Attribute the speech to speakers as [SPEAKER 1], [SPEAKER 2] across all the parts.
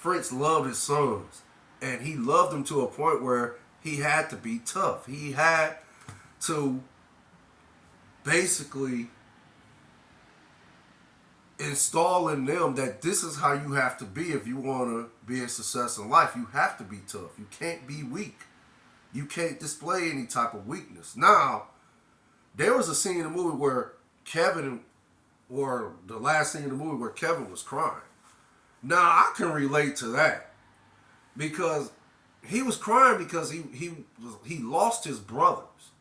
[SPEAKER 1] Fritz loved his sons, and he loved them to a point where he had to be tough. He had to basically install in them that this is how you have to be if you want to be a success in life. You have to be tough. You can't be weak. You can't display any type of weakness. Now, there was a scene in the movie where Kevin, or the last scene in the movie where Kevin was crying. Now, I can relate to that because he was crying because he lost his brothers,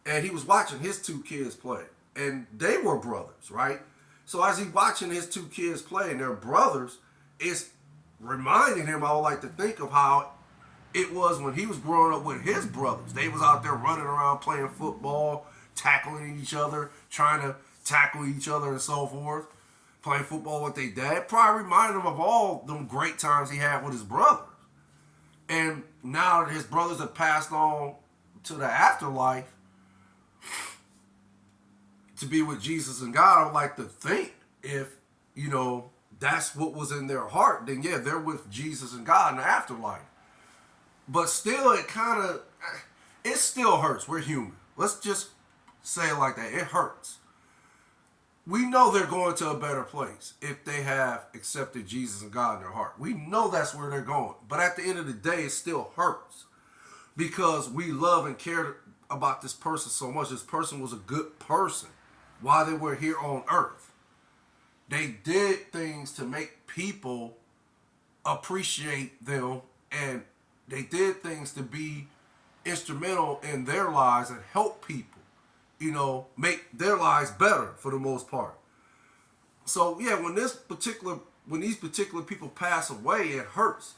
[SPEAKER 1] and he was watching his two kids play, and they were brothers, right? So as he watching his two kids play and their brothers, it's reminding him, I would like to think of how it was when he was growing up with his brothers. They was out there running around playing football, tackling each other, trying to tackle each other and so forth, playing football with their dad. Probably reminded him of all them great times he had with his brothers. And now that his brothers have passed on to the afterlife to be with Jesus and God, I would like to think if, that's what was in their heart, then yeah, they're with Jesus and God in the afterlife. But still, it still hurts. We're human. Let's just say it like that. It hurts. We know they're going to a better place if they have accepted Jesus and God in their heart. We know that's where they're going. But at the end of the day, it still hurts because we love and care about this person so much. This person was a good person while they were here on earth. They did things to make people appreciate them, and they did things to be instrumental in their lives and help people, make their lives better for the most part. So yeah, when these particular people pass away, it hurts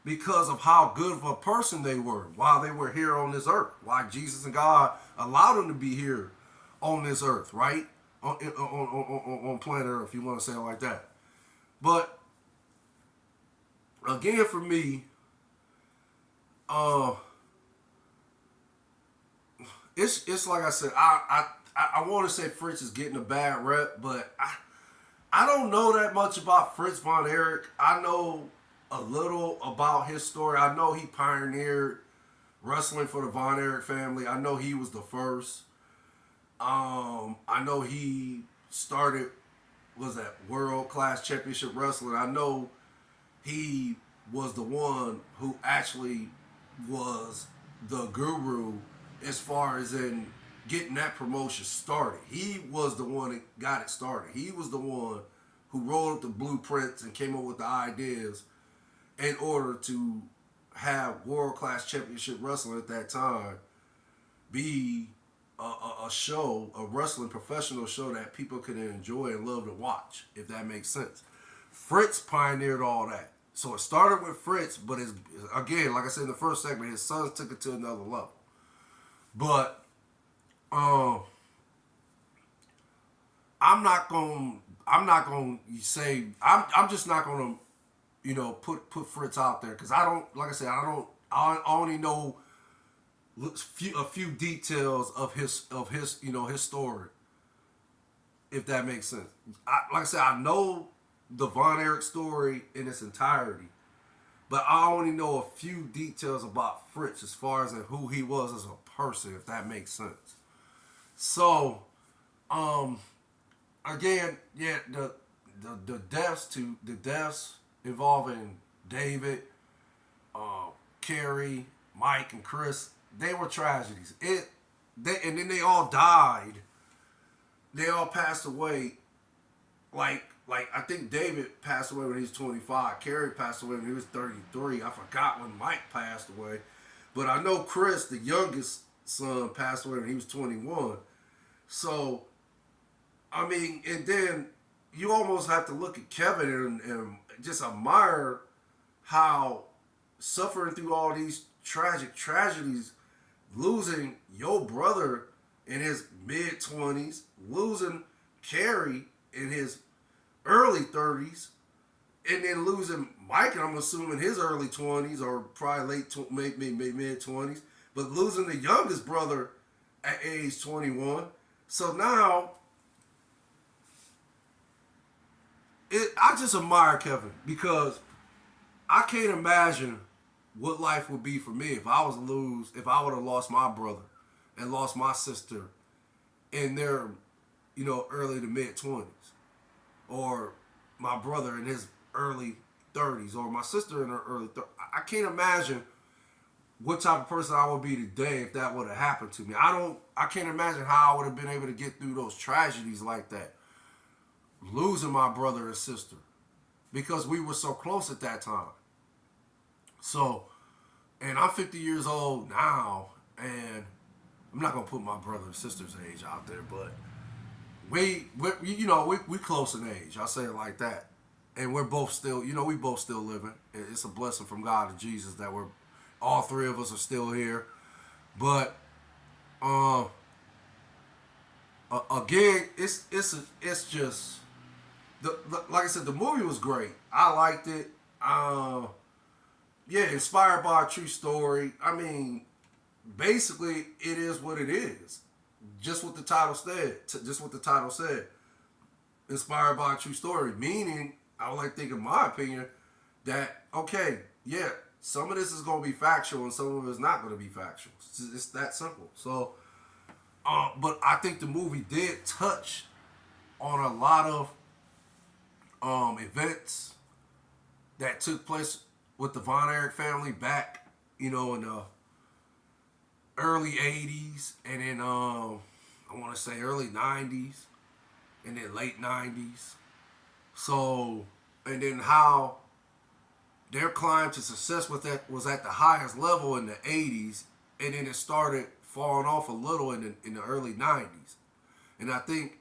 [SPEAKER 1] because of how good of a person they were while they were here on this earth. Why Jesus and God allowed them to be here on this earth, right? On planet Earth, if you want to say it like that. But again, for me, it's like I said, I want to say Fritz is getting a bad rep, but I don't know that much about Fritz von Erich. I know a little about his story. I know he pioneered wrestling for the Von Erich family. I know he was the first. I know he started, was that World Class Championship Wrestling. I know he was the one who actually was the guru as far as in getting that promotion started. He was the one that got it started. He was the one who rolled up the blueprints and came up with the ideas in order to have World Class Championship Wrestling at that time be a show, a wrestling professional show that people could enjoy and love to watch, if that makes sense. Fritz pioneered all that. So it started with Fritz, but again, like I said in the first segment, his sons took it to another level. But I'm just not gonna put Fritz out there because I don't, like I said, I only know a few details of his his story, if that makes sense. Like I said, I know the Von Erich story in its entirety, but I only know a few details about Fritz as far as who he was as a person, if that makes sense. So, again, yeah, the deaths involving David, Carrie, Mike, and Chris, they were tragedies. And then they all died. They all passed away. Like I think David passed away when he was 25. Carrie passed away when he was 33. I forgot when Mike passed away. But I know Chris, the youngest son, passed away when he was 21. So, I mean, and then you almost have to look at Kevin and just admire how suffering through all these tragic tragedies, losing your brother in his mid-20s, losing Carrie in his early 30s, and then losing Mike, and I'm assuming his early 20s or probably maybe mid-20s, but losing the youngest brother at age 21. So now, I just admire Kevin because I can't imagine what life would be for me if I was to lose, if I would have lost my brother and lost my sister in their, early to mid 20s, or my brother in his early 30s, or my sister in her early 30s. I can't imagine what type of person I would be today if that would have happened to me. I can't imagine how I would have been able to get through those tragedies like that, losing my brother and sister, because we were so close at that time. So, and I'm 50 years old now, and I'm not gonna put my brother and sister's age out there, but we close in age. I'll say it like that. And we're both still, we both still living. It's a blessing from God and Jesus that all three of us are still here. But again, it's just like I said, the movie was great. I liked it. Yeah, inspired by a true story. I mean, basically, it is what it is. Just what the title said. Just what the title said. Inspired by a true story. Meaning, I would like to think, in my opinion, that, okay, yeah, some of this is going to be factual and some of it is not going to be factual. It's that simple. So, but I think the movie did touch on a lot of events that took place with the Von Erich family back, in the early 80s, and then I want to say early 90s, and then late 90s. So, and then how their climb to success with that was at the highest level in the 80s, and then it started falling off a little in the early 90s. And I think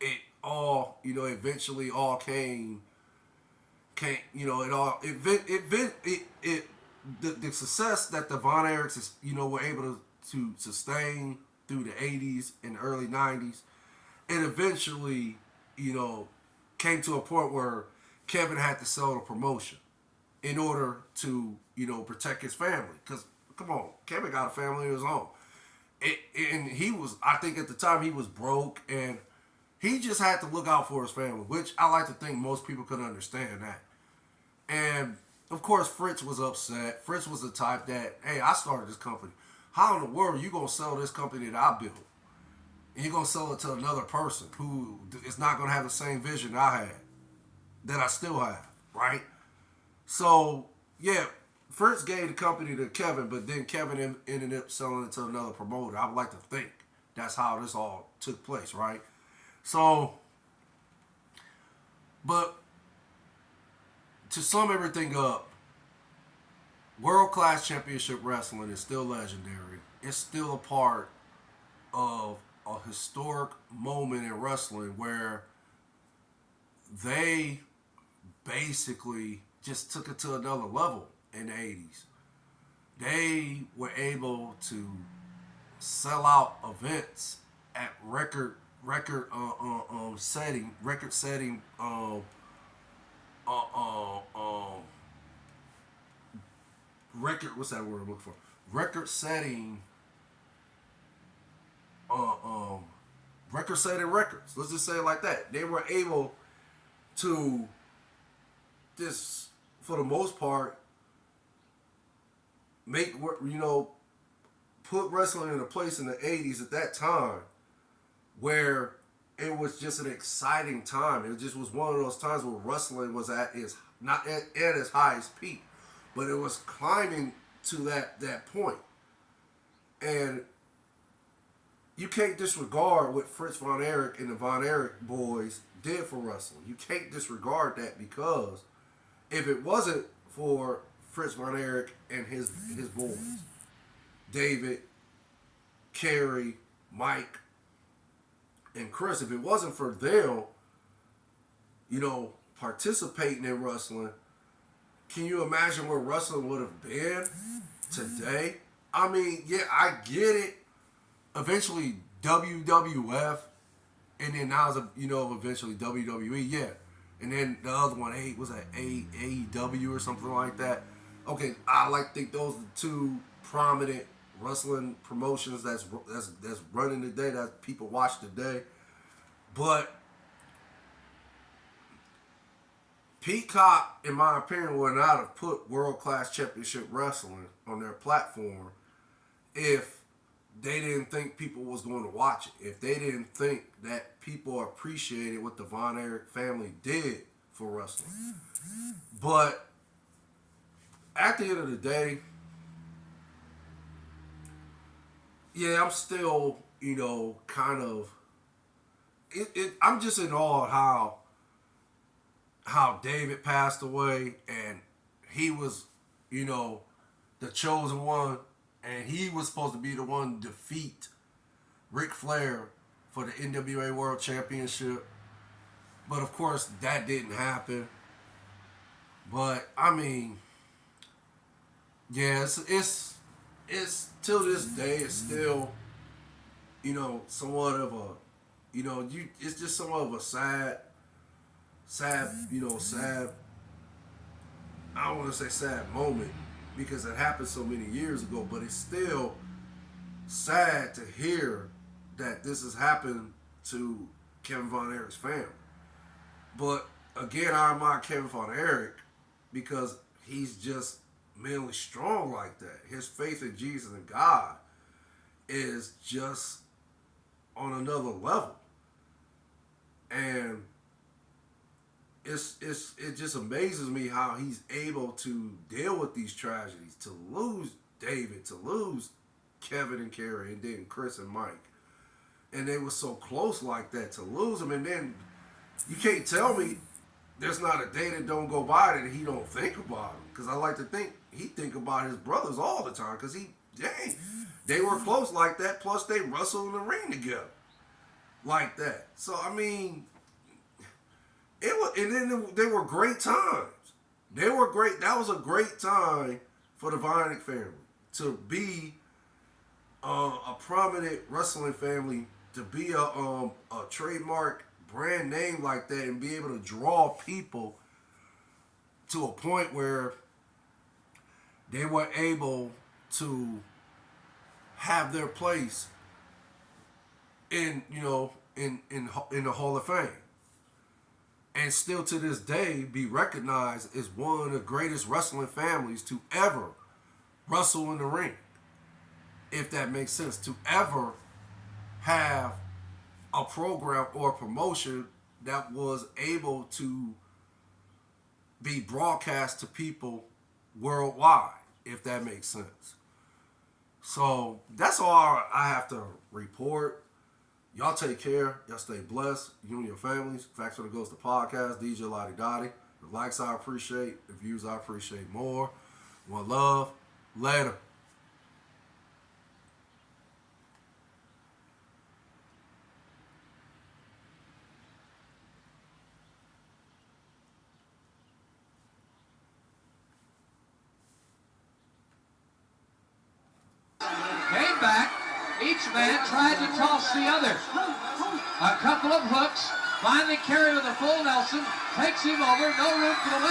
[SPEAKER 1] it all, eventually all came, the success that the Von Erichs, were able to sustain through the 80s and early 90s, it eventually, came to a point where Kevin had to sell the promotion in order to, protect his family. Because, come on, Kevin got a family of his own. And he was, I think at the time, he was broke, and he just had to look out for his family, which I like to think most people could understand that. And, of course, Fritz was upset. Fritz was the type that, hey, I started this company. How in the world are you going to sell this company that I built? And you're going to sell it to another person who is not going to have the same vision I had, that I still have, right? So, yeah, Fritz gave the company to Kevin, but then Kevin ended up selling it to another promoter. I would like to think that's how this all took place, right? So, but to sum everything up, world-class championship wrestling is still legendary. It's still a part of a historic moment in wrestling where they basically just took it to another level in the 80s. They were able to sell out events at record setting what's that word I'm looking for? Record setting records. Let's just say it like that. They were able to just, for the most part, put wrestling in a place in the 80s at that time where it was just an exciting time. It just was one of those times where wrestling was at its not at its highest peak, but it was climbing to that point. And you can't disregard what Fritz Von Erich and the Von Erich boys did for wrestling. You can't disregard that, because if it wasn't for Fritz Von Erich and his boys, David, Kerry, Mike, and Chris, if it wasn't for them, participating in wrestling, can you imagine where wrestling would have been today? I mean, yeah, I get it. Eventually WWF, and then now eventually WWE, yeah. And then the other one, was that AEW or something like that? Okay, I like to think those are the two prominent wrestling promotions that's running today, that people watch today. But Peacock, in my opinion, would not have put World Class Championship Wrestling on their platform if they didn't think people was going to watch it. If they didn't think that people appreciated what the Von Erich family did for wrestling. But at the end of the day, yeah, I'm still, kind of. I'm just in awe of how David passed away, and he was, the chosen one, and he was supposed to be the one to defeat Ric Flair for the NWA World Championship. But of course, that didn't happen. But I mean, yeah, it's till this day, it's still, somewhat of a, it's just somewhat of a sad, I don't want to say sad moment because it happened so many years ago, but it's still sad to hear that this has happened to Kevin Von Erich's family. But again, I admire Kevin Von Erich because he's just mentally strong like that. His faith in Jesus and God is just on another level. And it just amazes me how he's able to deal with these tragedies, to lose David, to lose Kevin and Kerry, and then Chris and Mike. And they were so close like that, to lose them. And then you can't tell me there's not a day that don't go by that he don't think about them. Because I like to think he think about his brothers all the time. Because they were close like that. Plus they wrestled in the ring together like that. So I mean, it was, and then they were great times. They were great. That was a great time for the Von Erich family to be a prominent wrestling family, to be a trademark brand name like that, and be able to draw people to a point where they were able to have their place in the Hall of Fame, and still to this day be recognized as one of the greatest wrestling families to ever wrestle in the ring, if that makes sense, to ever have a program or a promotion that was able to be broadcast to people worldwide, if that makes sense. So that's all I have to report. Y'all take care. Y'all stay blessed. You and your families. Facts for the Ghost, the podcast. DJ Lottie Dottie. The likes I appreciate. The views I appreciate more. One love. Later.
[SPEAKER 2] Came back. Each man tried to toss the other. A couple of hooks. Finally carried with a full Nelson. Takes him over. No room for the leg.